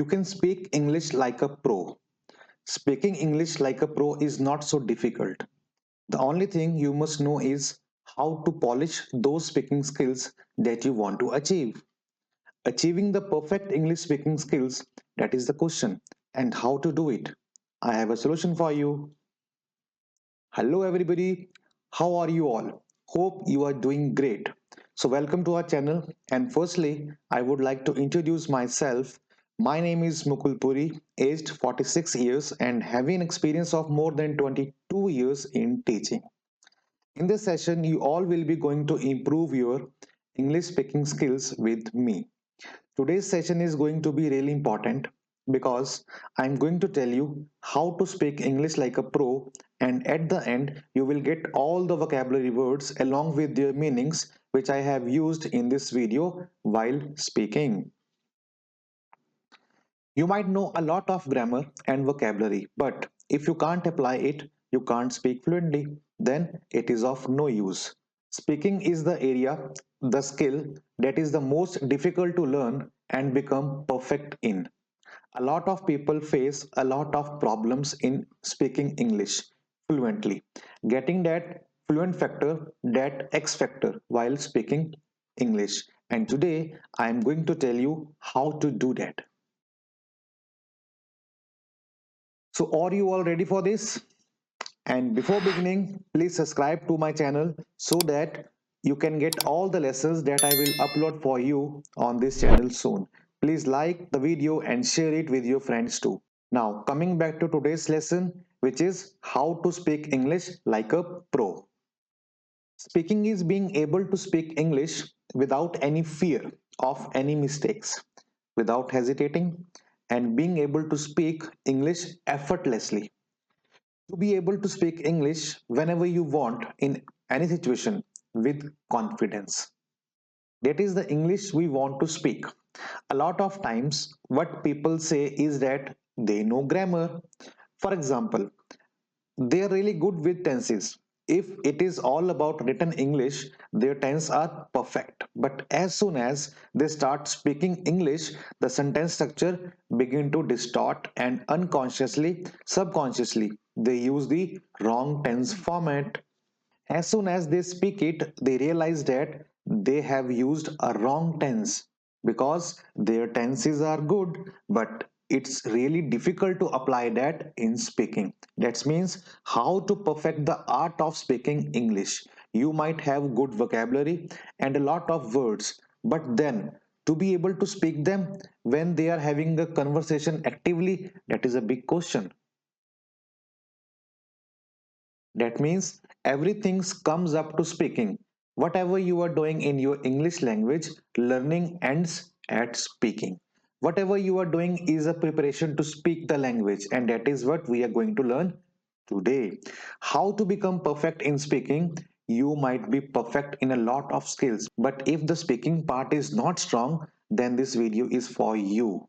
You can speak English like a pro. Speaking English like a pro is not so difficult. The only thing you must know is how to polish those speaking skills that you want to achieve. Achieving the perfect English speaking skills, that is the question. And how to do it? I have a solution for you. Hello everybody, how are you all? Hope you are doing great. So welcome to our channel, and firstly I would like to introduce myself. My name is Mukul Puri, aged 46 years and having experience of more than 22 years in teaching. In this session you all will be going to improve your English speaking skills with me. Today's session is going to be really important because I'm going to tell you how to speak English like a pro, and at the end, you will get all the vocabulary words along with their meanings which I have used in this video while speaking. You might know a lot of grammar and vocabulary, but if you can't apply it, you can't speak fluently, then it is of no use. Speaking is the area, the skill that is the most difficult to learn and become perfect in. A lot of people face a lot of problems in speaking English fluently, getting that fluent factor, that X factor while speaking English. And today I am going to tell you how to do that. So are you all ready for this? And before beginning, please subscribe to my channel so that you can get all the lessons that I will upload for you on this channel soon. Please like the video and share it with your friends too. Now coming back to today's lesson, which is how to speak English like a pro. Speaking is being able to speak English without any fear of any mistakes, without hesitating, and being able to speak English effortlessly. To be able to speak English whenever you want in any situation with confidence. That is the English we want to speak. A lot of times, what people say is that they know grammar. For example, they are really good with tenses. If it is all about written English, their tenses are perfect. But as soon as they start speaking English, the sentence structure begin to distort, and unconsciously, subconsciously, they use the wrong tense format. As soon as they speak it, they realize that they have used a wrong tense because their tenses are good, but it's really difficult to apply that in speaking. That means how to perfect the art of speaking English. You might have good vocabulary and a lot of words, but then to be able to speak them when they are having a conversation actively, that is a big question. That means everything comes up to speaking. Whatever you are doing in your English language, learning ends at speaking. Whatever you are doing is a preparation to speak the language, and that is what we are going to learn today. How to become perfect in speaking? You might be perfect in a lot of skills, but if the speaking part is not strong, then this video is for you.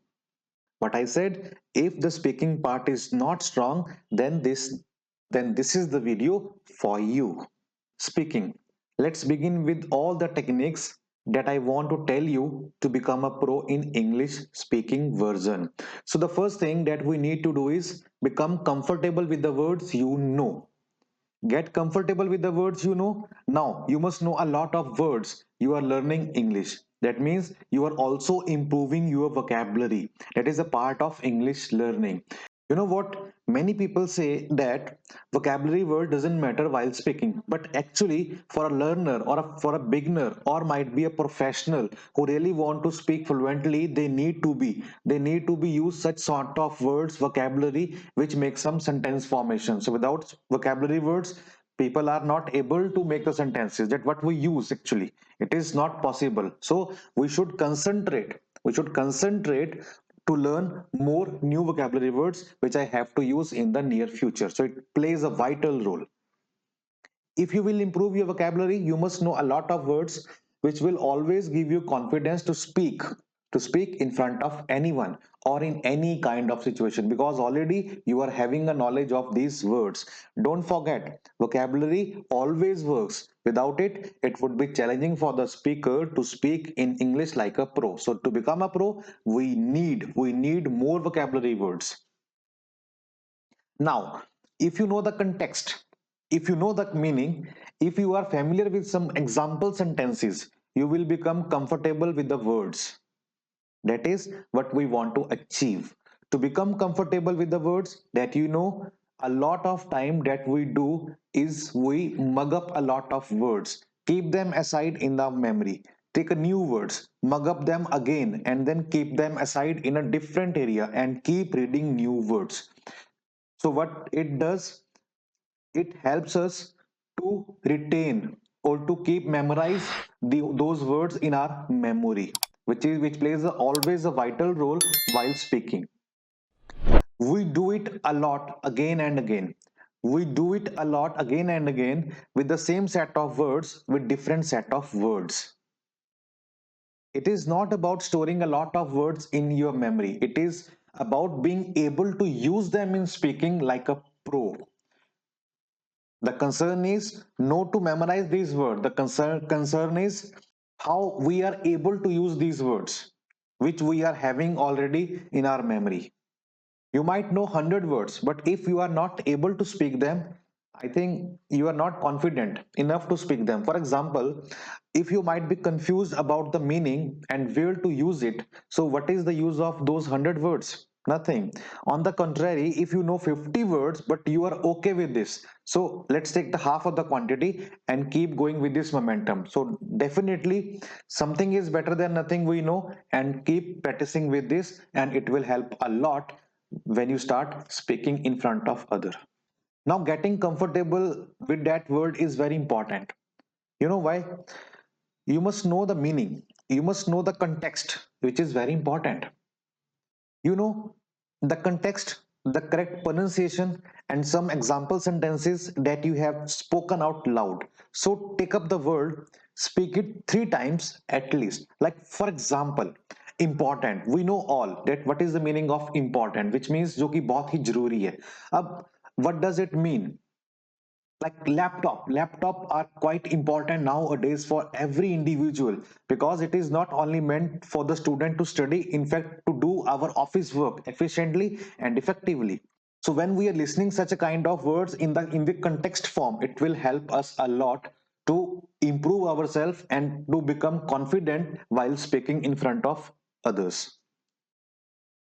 What I said, if the speaking part is not strong, then this is the video for you. Speaking. Let's begin with all the techniques that I want to tell you to become a pro in English speaking version. So the first thing that we need to do is become comfortable with the words you know. Get comfortable with the words you know. Now, you must know a lot of words. You are learning English. That means you are also improving your vocabulary. That is a part of English learning. You know what? Many people say that vocabulary word doesn't matter while speaking, but actually, for a learner or for a beginner or might be a professional who really want to speak fluently, they need to be use such sort of words, vocabulary, which make some sentence formation. So without vocabulary words, people are not able to make the sentences that what we use actually. It is not possible. So we should concentrate to learn more new vocabulary words which I have to use in the near future. So it plays a vital role. If you will improve your vocabulary, you must know a lot of words which will always give you confidence to speak. to speak in front of anyone or in any kind of situation, because already you are having a knowledge of these words. Don't forget, vocabulary always works. Without it, it would be challenging for the speaker to speak in English like a pro. So to become a pro, we need more vocabulary words. Now, if you know the context, if you know the meaning, if you are familiar with some example sentences, you will become comfortable with the words. That is what we want to achieve. To become comfortable with the words that you know, a lot of time that we do is we mug up a lot of words, keep them aside in the memory. Take a new words, mug up them again, and then keep them aside in a different area and keep reading new words. So what it does, it helps us to retain or to keep memorize those words in our memory, which plays always a vital role while speaking. We do it a lot again and again. We do it a lot again and again with the same set of words with different set of words. It is not about storing a lot of words in your memory. It is about being able to use them in speaking like a pro. The concern is not to memorize these words. The concern is how we are able to use these words, which we are having already in our memory. You might know 100 words, but if you are not able to speak them, I think you are not confident enough to speak them. For example, if you might be confused about the meaning and where to use it, so what is the use of those 100 words? Nothing. On the contrary, if you know 50 words but you are okay with this, so let's take the half of the quantity and keep going with this momentum. So definitely something is better than nothing, we know, and keep practicing with this, and it will help a lot when you start speaking in front of other. Now getting comfortable with that word is very important. You know why? You must know the meaning, you must know the context, which is very important. You know the context, the correct pronunciation, and some example sentences that you have spoken out loud. So take up the word, speak it 3 times at least. Like for example, important. We know all that what is the meaning of important, which means जो कि बहुत ही जरूरी है. अब what does it mean? Like laptop are quite important nowadays for every individual, because it is not only meant for the student to study, in fact to do our office work efficiently and effectively. So when we are listening such a kind of words in the context form, it will help us a lot to improve ourselves and to become confident while speaking in front of others.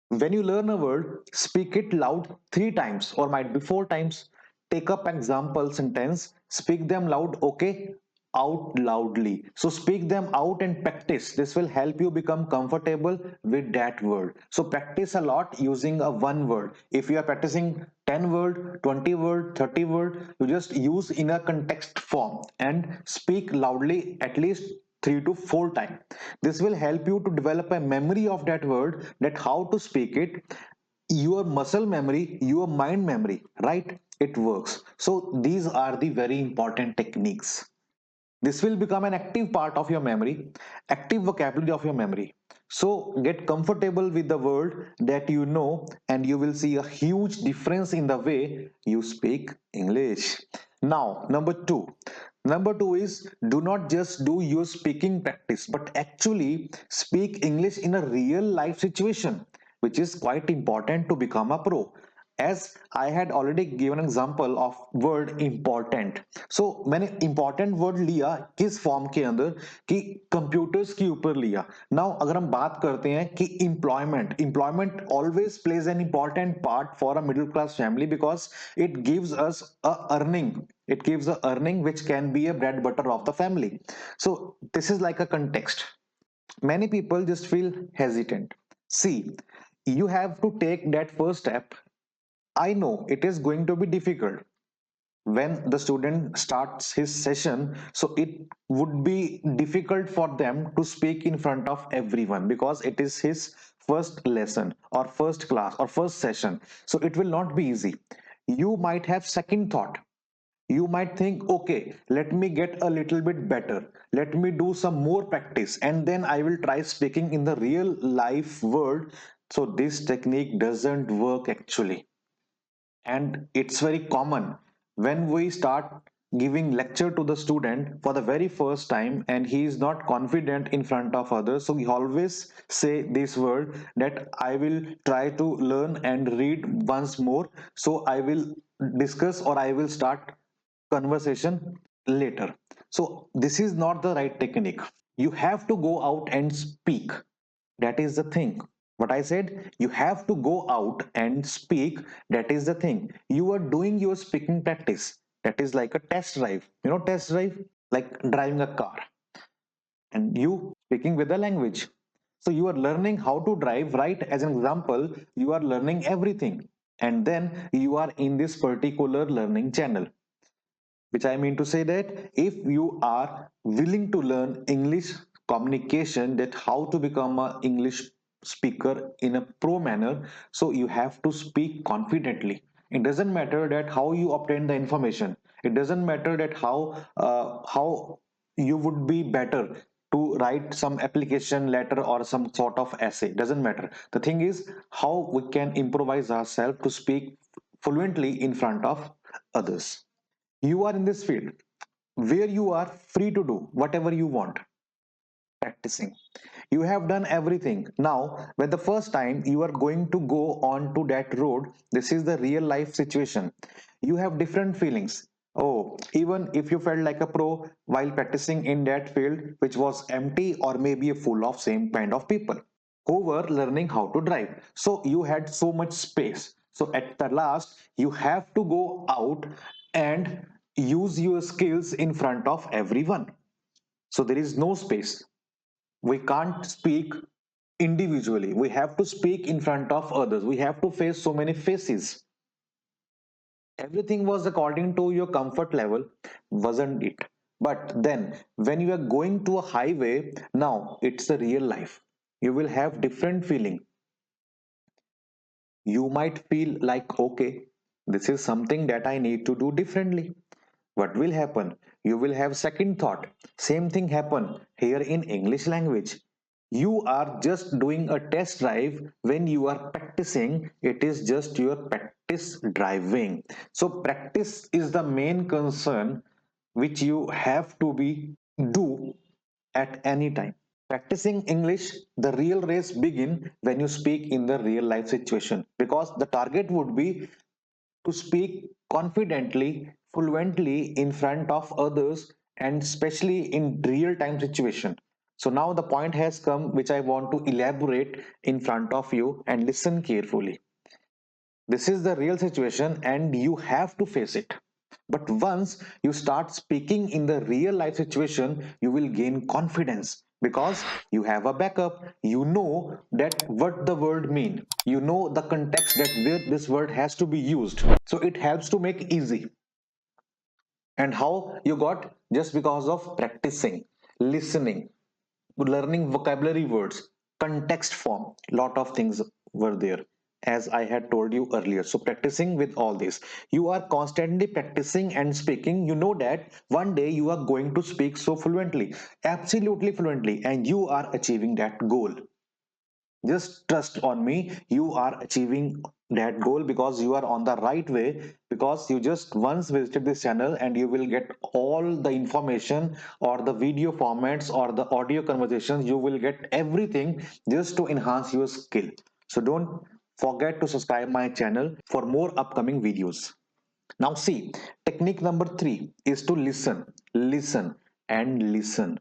When you learn a word, speak it loud 3 times or might be 4 times. Take up example sentence, speak them loud, okay? Out loudly. So speak them out and practice. This will help you become comfortable with that word. So practice a lot using a one word. If you are practicing 10 word, 20 word, 30 word, you just use in a context form and speak loudly at least 3 to 4 times. This will help you to develop a memory of that word, that how to speak it, your muscle memory, your mind memory, right? It works. So these are the very important techniques. This will become an active part of your memory, active vocabulary of your memory. So get comfortable with the word that you know, and you will see a huge difference in the way you speak English. Now, number two. Number two is, do not just do your speaking practice, but actually speak English in a real life situation, which is quite important to become a pro. As I had already given an example of word important, so मैंने important word लिया किस form के अंदर, कि computers के ऊपर लिया. Now अगर हम बात करते हैं कि employment always plays an important part for a middle class family, because it gives us a earning, it gives a earning which can be a bread butter of the family. So this is like a context. Many people just feel hesitant. See, you have to take that first step. I know it is going to be difficult when the student starts his session, so it would be difficult for them to speak in front of everyone, because it is his first lesson or first class or first session. So it will not be easy. You might have second thought, You might think, okay, let me get a little bit better, let me do some more practice, and then I will try speaking in the real life world. So this technique doesn't work actually. And it's very common when we start giving lecture to the student for the very first time and he is not confident in front of others, so we always say this word that I will try to learn and read once more, so I will discuss or I will start conversation later. So this is not the right technique. You have to go out and speak. That is the thing. What I said, you have to go out and speak. That is the thing. You are doing your speaking practice. That is like a test drive. You know, test drive, like driving a car, and you speaking with the language. So you are learning how to drive, right? As an example, you are learning everything, and then you are in this particular learning channel, which I mean to say that if you are willing to learn English communication, that how to become an English speaker in a pro manner, so you have to speak confidently. It doesn't matter that how you obtain the information. It doesn't matter that how you would be better to write some application letter or some sort of essay. Doesn't matter. The thing is how we can improvise ourselves to speak fluently in front of others. You are in this field where you are free to do whatever you want. Practicing, you have done everything. Now when the first time you are going to go on to that road, this is the real life situation. You have different feelings. Oh, even if you felt like a pro while practicing in that field which was empty or maybe full of same kind of people who were learning how to drive, so you had so much space. So at the last you have to go out and use your skills in front of everyone. So there is no space. We can't speak individually. We have to speak in front of others. We have to face so many faces. Everything was according to your comfort level, wasn't it? But then when you are going to a highway, now it's the real life. You will have different feeling. You might feel like, okay, this is something that I need to do differently. What will happen? You will have second thought. Same thing happen here in English language. You are just doing a test drive. When you are practicing, it is just your practice driving. So practice is the main concern which you have to be do at any time. Practicing English, the real race begin when you speak in the real life situation, because the target would be to speak confidently, fluently in front of others, and especially in real time situation. So now the point has come which I want to elaborate in front of you, and listen carefully. This is the real situation and you have to face it. But once you start speaking in the real life situation, you will gain confidence because you have a backup. You know that what the word mean. You know the context that where this word has to be used. So it helps to make easy. And how you got? Just because of practicing, listening, learning vocabulary words, context form, lot of things were there, as I had told you earlier. So practicing with all this, you are constantly practicing and speaking. You know that one day you are going to speak so fluently, absolutely fluently, and you are achieving that goal. Just trust on me, you are achieving that goal because you are on the right way, because you just once visited this channel and you will get all the information or the video formats or the audio conversations. You will get everything just to enhance your skill. So don't forget to subscribe my channel for more upcoming videos. Now see, technique number 3 is to listen, listen and listen.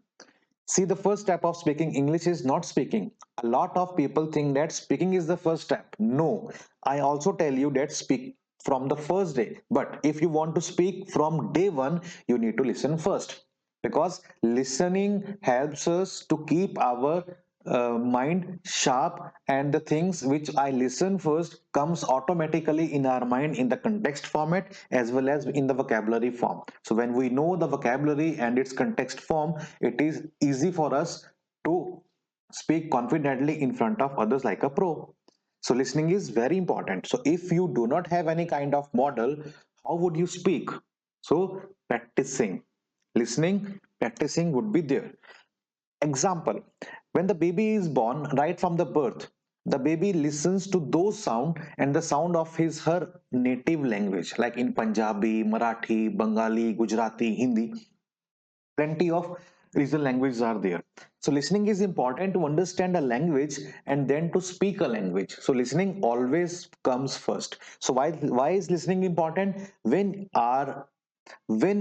See, the first step of speaking English is not speaking. A lot of people think that speaking is the first step. No, I also tell you that speak from the first day. But if you want to speak from day one, you need to listen first, because listening helps us to keep our mind sharp, and the things which I listen first comes automatically in our mind in the context format as well as in the vocabulary form. So when we know the vocabulary and its context form, it is easy for us to speak confidently in front of others like a pro. So listening is very important. So if you do not have any kind of model, how would you speak? So practicing, listening, practicing would be there. Example, when the baby is born, right from the birth, the baby listens to those sound and the sound of his her native language, like in Punjabi, Marathi, Bengali, Gujarati, Hindi. Plenty of regional languages are there. So listening is important to understand a language and then to speak a language. So listening always comes first. So why is listening important? When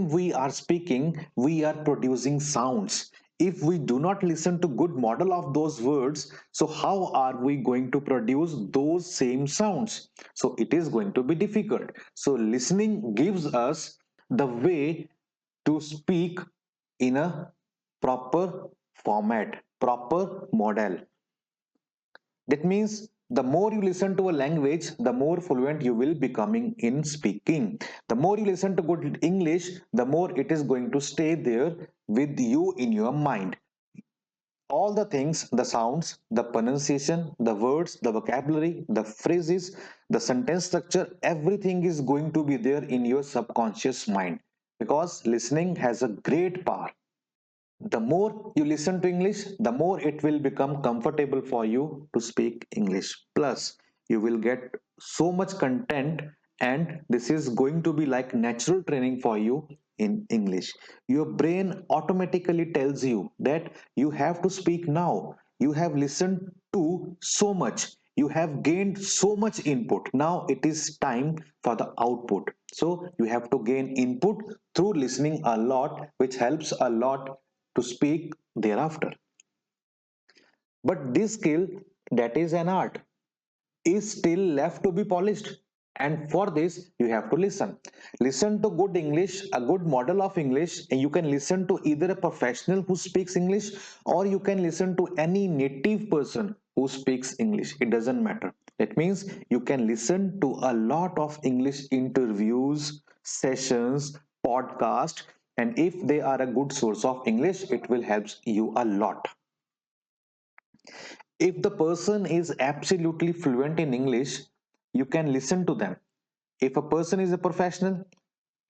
we are speaking, we are producing sounds. If we do not listen to good model of those words, so how are we going to produce those same sounds? So it is going to be difficult. So listening gives us the way to speak in a proper format, proper model. That means the more you listen to a language, the more fluent you will becoming in speaking. The more you listen to good English, the more it is going to stay there with you in your mind. All the things, the sounds, the pronunciation, the words, the vocabulary, the phrases, the sentence structure, everything is going to be there in your subconscious mind, because listening has a great power. The more you listen to English, the more it will become comfortable for you to speak English. Plus, you will get so much content, and this is going to be like natural training for you in English. Your brain automatically tells you that you have to speak now. You have listened to so much. You have gained so much input. Now it is time for the output. So you have to gain input through listening a lot, which helps a lot to speak thereafter. But this skill, that is an art, is still left to be polished. And for this, you have to listen. Listen to good English, a good model of English, and you can listen to either a professional who speaks English, or you can listen to any native person who speaks English. It doesn't matter. That means you can listen to a lot of English interviews, sessions, podcast, and if they are a good source of English, it will help you a lot. If the person is absolutely fluent in English, you can listen to them. If a person is a professional,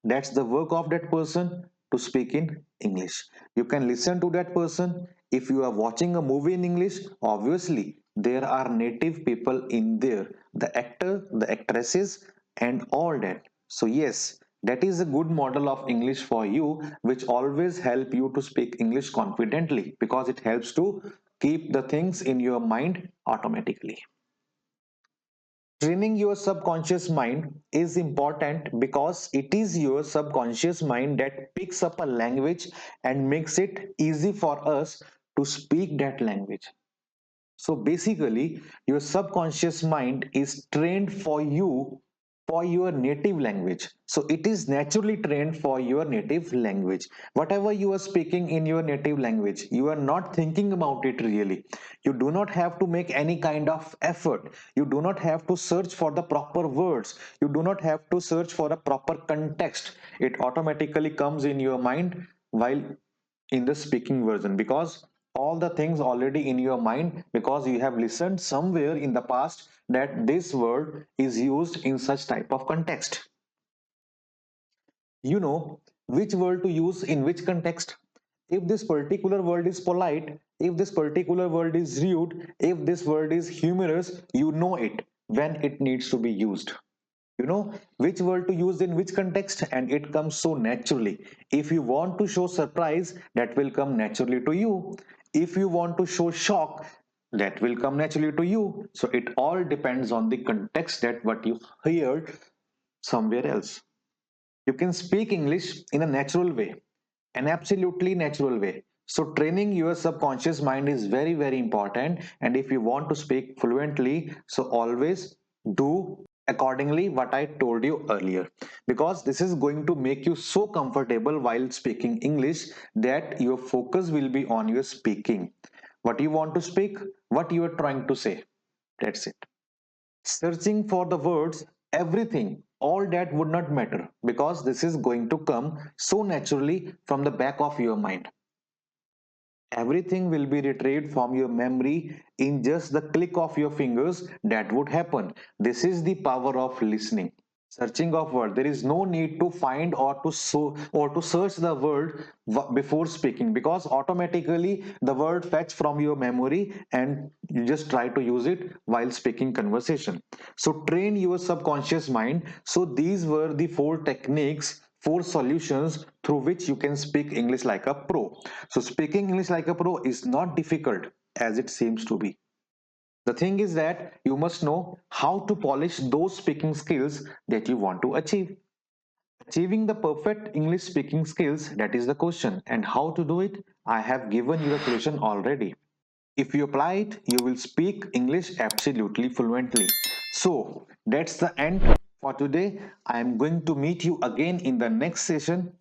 that's the work of that person to speak in English. You can listen to that person. If you are watching a movie in English, obviously there are native people in there, the actor, the actresses, and all that. So, yes, that is a good model of English for you, which always help you to speak English confidently, because it helps to keep the things in your mind automatically. Training your subconscious mind is important because it is your subconscious mind that picks up a language and makes it easy for us to speak that language. So basically, your subconscious mind is trained for you for your native language. So it is naturally trained for your native language. Whatever you are speaking in your native language, you are not thinking about it really. You do not have to make any kind of effort. You do not have to search for the proper words. You do not have to search for a proper context. It automatically comes in your mind while in the speaking version, because all the things already in your mind, because you have listened somewhere in the past that this word is used in such type of context. You know which word to use in which context. If this particular word is polite, if this particular word is rude, if this word is humorous, you know it when it needs to be used. You know which word to use in which context, and it comes so naturally. If you want to show surprise, that will come naturally to you. If you want to show shock, that will come naturally to you. So it all depends on the context that what you heard somewhere else. You can speak English in a natural way, an absolutely natural way. So training your subconscious mind is very, very important. And if you want to speak fluently, so always do accordingly what I told you earlier, because this is going to make you so comfortable while speaking English that your focus will be on your speaking, what you want to speak, what you are trying to say. That's it. Searching for the words, everything, all that would not matter, because this is going to come so naturally from the back of your mind. Everything will be retrieved from your memory in just the click of your fingers. That would happen. This is the power of listening. Searching of word, there is no need to find or to search the word before speaking, because automatically the word fetch from your memory and you just try to use it while speaking conversation. So train your subconscious mind. So these were the four techniques, four solutions through which you can speak English like a pro. So speaking English like a pro is not difficult as it seems to be. The thing is that you must know how to polish those speaking skills that you want to achieve. Achieving the perfect English speaking skills, that is the question. And how to do it? I have given you the solution already. If you apply it, you will speak English absolutely fluently. So that's the end for today. I am going to meet you again in the next session.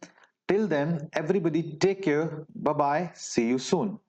Till then, everybody take care. Bye bye. See you soon.